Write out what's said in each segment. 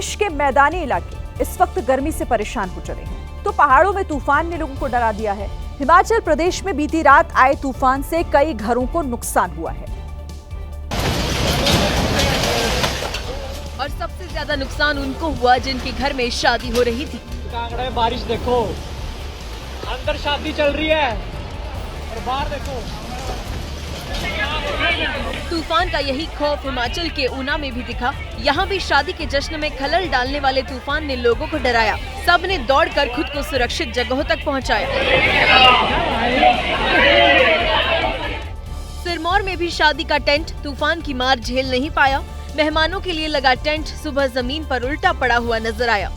देश के मैदानी इलाके इस वक्त गर्मी से परेशान हो चले हैं, तो पहाड़ों में तूफान ने लोगों को डरा दिया है। हिमाचल प्रदेश में बीती रात आए तूफान से कई घरों को नुकसान हुआ है और सबसे ज्यादा नुकसान उनको हुआ जिनके घर में शादी हो रही थी। कांगड़ा में बारिश देखो, अंदर शादी चल रही है और बाहर देखो। तूफान का यही खौफ हिमाचल के ऊना में भी दिखा। यहाँ भी शादी के जश्न में खलल डालने वाले तूफान ने लोगों को डराया। सब ने दौड़कर खुद को सुरक्षित जगहों तक पहुँचाया। सिरमौर में भी शादी का टेंट तूफान की मार झेल नहीं पाया। मेहमानों के लिए लगा टेंट सुबह जमीन पर उल्टा पड़ा हुआ नजर आया।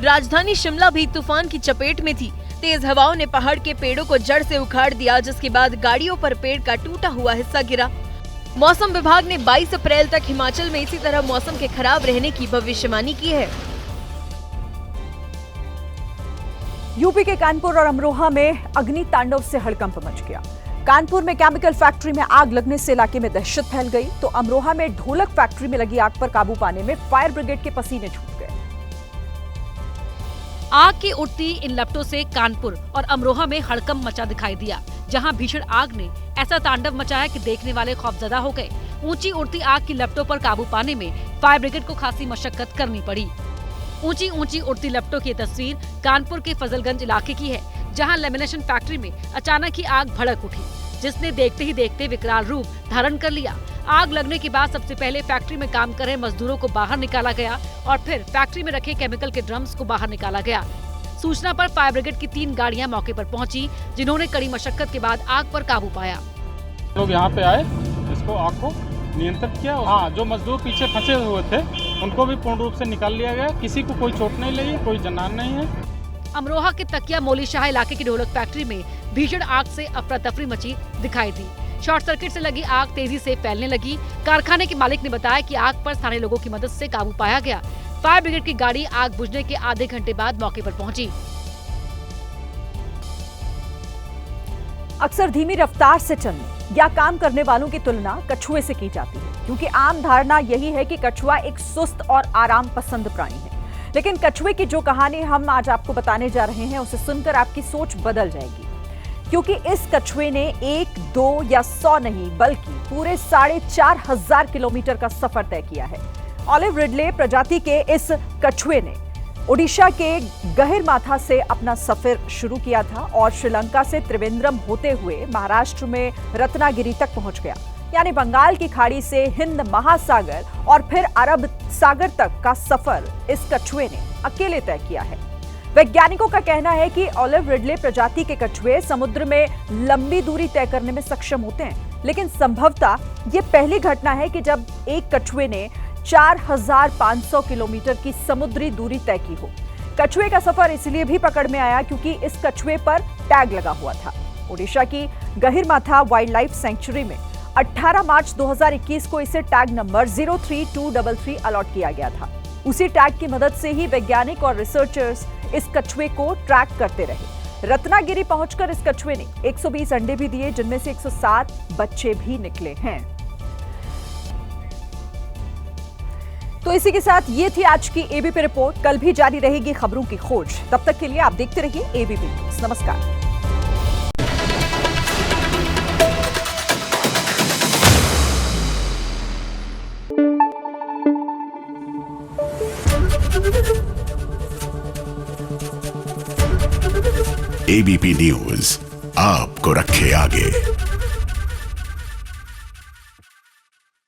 राजधानी शिमला भी तूफान की चपेट में थी। तेज हवाओं ने पहाड़ के पेड़ों को जड़ से उखाड़ दिया, जिसके बाद गाड़ियों पर पेड़ का टूटा हुआ हिस्सा गिरा। मौसम विभाग ने 22 अप्रैल तक हिमाचल में इसी तरह मौसम के खराब रहने की भविष्यवाणी की है। यूपी के कानपुर और अमरोहा में अग्नि तांडव से हड़कंप मच गया। कानपुर में केमिकल फैक्ट्री में आग लगने से इलाके में दहशत फैल गई, तो अमरोहा में ढोलक फैक्ट्री में लगी आग पर काबू पाने में फायर ब्रिगेड के पसीने छूट गए। आग की उठती इन लपटों से कानपुर और अमरोहा में हड़कंप मचा दिखाई दिया, जहां भीषण आग ने ऐसा तांडव मचाया कि देखने वाले खौफजदा हो गए। ऊंची उड़ती आग की लपटों पर काबू पाने में फायर ब्रिगेड को खासी मशक्कत करनी पड़ी। ऊंची ऊंची उड़ती लपटों की तस्वीर कानपुर के फजलगंज इलाके की है, जहां लेमिनेशन फैक्ट्री में अचानक ही आग भड़क उठी, जिसने देखते ही देखते विकराल रूप धारण कर लिया। आग लगने के बाद सबसे पहले फैक्ट्री में काम कर रहे मजदूरों को बाहर निकाला गया और फिर फैक्ट्री में रखे केमिकल के ड्रम्स को बाहर निकाला गया। सूचना पर फायर ब्रिगेड की 3 गाड़ियां मौके पर पहुंची, जिन्होंने कड़ी मशक्कत के बाद आग पर काबू पाया। लोग यहाँ पे आए, इसको आग को नियंत्रित किया। हाँ, जो मजदूर पीछे फंसे हुए थे उनको भी पूर्ण रूप से निकाल लिया गया। किसी को कोई चोट नहीं लगी, कोई जान नहीं है। अमरोहा के तकिया मोली शाह इलाके की ढोलक फैक्ट्री में भीषण आग से अफरा तफरी मची दिखाई दी। शॉर्ट सर्किट से लगी आग तेजी से फैलने लगी। कारखाने के मालिक ने बताया कि आग पर स्थानीय लोगों की मदद से काबू पाया गया। फायर ब्रिगेड की गाड़ी आग बुझने के आधे घंटे बाद मौके पर पहुंची। अक्सर धीमी रफ्तार से चलने या काम करने वालों की तुलना कछुए से की जाती है, क्योंकि आम धारणा यही है कि कछुआ एक सुस्त और आराम पसंद प्राणी है। लेकिन कछुए की जो कहानी हम आज आपको बताने जा रहे हैं, उसे सुनकर आपकी सोच बदल जाएगी, क्योंकि इस कछुए ने 1, 2 या 100 नहीं बल्कि पूरे 4,500 किलोमीटर का सफर तय किया है। ऑलिव रिडले प्रजाति के इस कछुए ने ओडिशा के गहिरमाथा से अपना सफर शुरू किया था और श्रीलंका से त्रिवेंद्रम होते हुए महाराष्ट्र में रत्नागिरी तक पहुंच गया। यानी बंगाल की खाड़ी से हिंद महासागर और फिर अरब सागर तक का सफर इस कछुए ने अकेले तय किया है। वैज्ञानिकों का कहना है कि ऑलिव रिडले प्रजाति के कछुए समुद्र में लंबी दूरी तय करने में सक्षम होते हैं, लेकिन संभवतः ये पहली घटना है कि जब एक कछुए ने 4,500 किलोमीटर की समुद्री दूरी तय की हो। कछुए का सफर इसलिए भी पकड़ में आया क्योंकि इस कछुए पर टैग लगा हुआ था। ओडिशा की गहिरमाथा वाइल्ड लाइफ सेंचुरी में 18 मार्च 2021 को इसे टैग नंबर 03233 अलॉट किया गया था। उसी टैग की मदद से ही वैज्ञानिक और रिसर्चर्स इस कछुए को ट्रैक करते रहे। रत्नागिरी पहुंचकर इस कछुए ने 120 अंडे भी दिए, जिनमें से 107 बच्चे भी निकले हैं। तो इसी के साथ ये थी आज की एबीपी रिपोर्ट। कल भी जारी रहेगी खबरों की खोज। तब तक के लिए आप देखते रहिए एबीपी न्यूज़। नमस्कार। एबीपी न्यूज़ आपको रखे आगे।